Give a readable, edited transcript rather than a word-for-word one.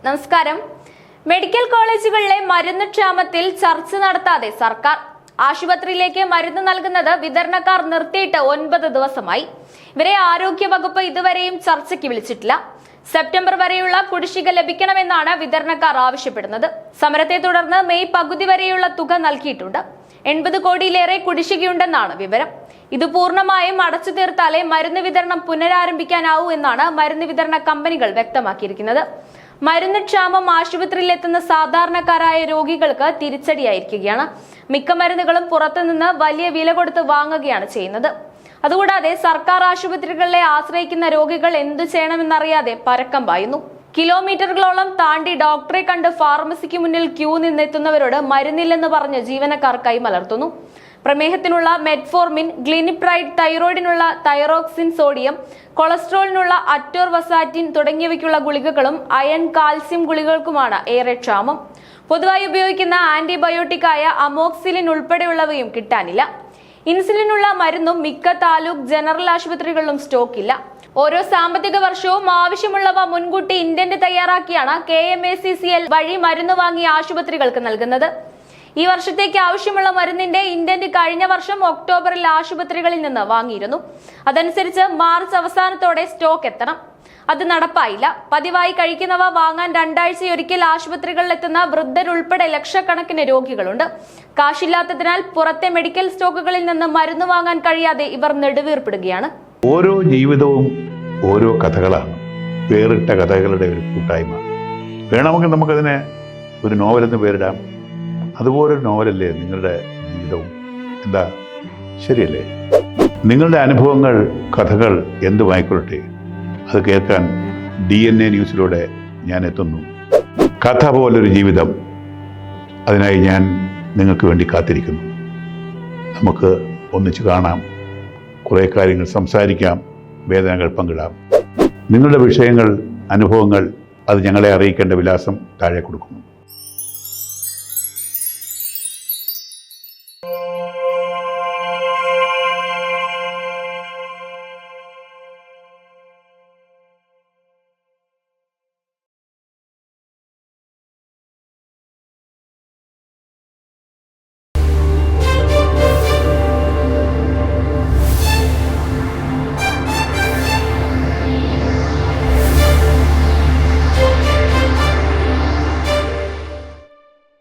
നമസ്കാരം. മെഡിക്കൽ കോളേജുകളിലെ മരുന്ന് ക്ഷാമത്തിൽ ചർച്ച നടത്താതെ സർക്കാർ. ആശുപത്രിയിലേക്ക് മരുന്ന് നൽകുന്നത് വിതരണക്കാർ നിർത്തിയിട്ട് 9 ദിവസമായി. ഇവരെ ആരോഗ്യവകുപ്പ് ഇതുവരെയും ചർച്ചയ്ക്ക് വിളിച്ചിട്ടില്ല. സെപ്റ്റംബർ വരെയുള്ള കുടിശ്ശിക ലഭിക്കണമെന്നാണ് വിതരണക്കാർ ആവശ്യപ്പെടുന്നത്. സമരത്തെ തുടർന്ന് മെയ് പകുതി വരെയുള്ള തുക നൽകിയിട്ടുണ്ട്. 80 കോടിയിലേറെ കുടിശ്ശികയുണ്ടെന്നാണ് വിവരം. ഇത് പൂർണ്ണമായും അടച്ചു തീർത്താലേ മരുന്ന് വിതരണം പുനരാരംഭിക്കാനാവൂ എന്നാണ് മരുന്ന് വിതരണ കമ്പനികൾ വ്യക്തമാക്കിയിരിക്കുന്നത്. മരുന്ന് ക്ഷാമം ആശുപത്രിയിലെത്തുന്ന സാധാരണക്കാരായ രോഗികൾക്ക് തിരിച്ചടിയായിരിക്കുകയാണ്. മിക്ക മരുന്നുകളും പുറത്തുനിന്ന് വലിയ വില കൊടുത്ത് വാങ്ങുകയാണ് ചെയ്യുന്നത്. അതുകൂടാതെ സർക്കാർ ആശുപത്രികളെ ആശ്രയിക്കുന്ന രോഗികൾ എന്തു ചെയ്യണമെന്നറിയാതെ പരക്കം പായുന്നു. കിലോമീറ്ററുകളോളം താണ്ടി ഡോക്ടറെ കണ്ട് ഫാർമസിക്ക് മുന്നിൽ ക്യൂ നിന്നെത്തുന്നവരോട് മരുന്നില്ലെന്ന് പറഞ്ഞ് ജീവനക്കാർ കൈമലർത്തുന്നു. പ്രമേഹത്തിനുള്ള മെറ്റ്ഫോർമിൻ, ഗ്ലിനിപ്രൈഡ്, തൈറോയിഡിനുള്ള തൈറോക്സിൻ സോഡിയം, കൊളസ്ട്രോളിനുള്ള അറ്റോർവസാറ്റിൻ തുടങ്ങിയവയ്ക്കുള്ള ഗുളികകളും അയൺ, കാൽസ്യം ഗുളികകൾക്കുമാണ് ഏറെ ക്ഷാമം. പൊതുവായി ഉപയോഗിക്കുന്ന ആന്റിബയോട്ടിക്കായ അമോക്സിലിൻ ഉൾപ്പെടെയുള്ളവയും കിട്ടാനില്ല. ഇൻസുലിനുള്ള മരുന്നും മിക്ക താലൂക്ക് ജനറൽ ആശുപത്രികളിലും സ്റ്റോക്കില്ല. ഓരോ സാമ്പത്തിക വർഷവും ആവശ്യമുള്ളവ മുൻകൂട്ടി ഇൻഡന്റ് തയ്യാറാക്കിയാണ് KMACCL വഴി മരുന്ന് വാങ്ങി ആശുപത്രികൾക്ക് നൽകുന്നത്. ഈ വർഷത്തേക്ക് ആവശ്യമുള്ള മരുന്നിന്റെ ഇൻഡന്റ് കഴിഞ്ഞ വർഷം ഒക്ടോബറിൽ ആശുപത്രികളിൽ നിന്ന് വാങ്ങിയിരുന്നു. അതനുസരിച്ച് മാർച്ച് അവസാനത്തോടെ സ്റ്റോക്ക് എത്തണം. അത് നടപ്പായില്ല. പതിവായി കഴിക്കുന്നവ വാങ്ങാൻ 2 ആഴ്ചയൊരിക്കൽ ആശുപത്രികളിലെത്തുന്ന വൃദ്ധരുൾപ്പെടെ ലക്ഷക്കണക്കിന് രോഗികളുണ്ട്. കാശില്ലാത്തതിനാൽ പുറത്തെ മെഡിക്കൽ സ്റ്റോക്കുകളിൽ നിന്ന് മരുന്ന് വാങ്ങാൻ കഴിയാതെ ഇവർ നെടുവീർപ്പിടുകയാണ്. ഓരോ ജീവിതവും ഓരോ കഥകളാണ്, വേറിട്ട കഥകളുടെ ഒരു കൂട്ടായ്മ. വേണമെങ്കിൽ നമുക്കതിനെ ഒരു നോവലെന്ന് പേരിടാം. അതുപോലൊരു നോവലല്ലേ നിങ്ങളുടെ ജീവിതവും? എന്താ, ശരിയല്ലേ? നിങ്ങളുടെ അനുഭവങ്ങൾ, കഥകൾ എന്തുമായിക്കൊള്ളട്ടെ, അത് കേൾക്കാൻ DNA ന്യൂസിലൂടെ ഞാൻ എത്തുന്നു. കഥ പോലൊരു ജീവിതം, അതിനായി ഞാൻ നിങ്ങൾക്ക് വേണ്ടി കാത്തിരിക്കുന്നു. നമുക്ക് ഒന്നിച്ച് കാണാം, കുറേ കാര്യങ്ങൾ സംസാരിക്കാം, വേദനകൾ പങ്കിടാം. നിങ്ങളുടെ വിഷയങ്ങൾ, അനുഭവങ്ങൾ അത് ഞങ്ങളെ അറിയിക്കേണ്ട വിലാസം താഴെ കൊടുക്കുന്നു.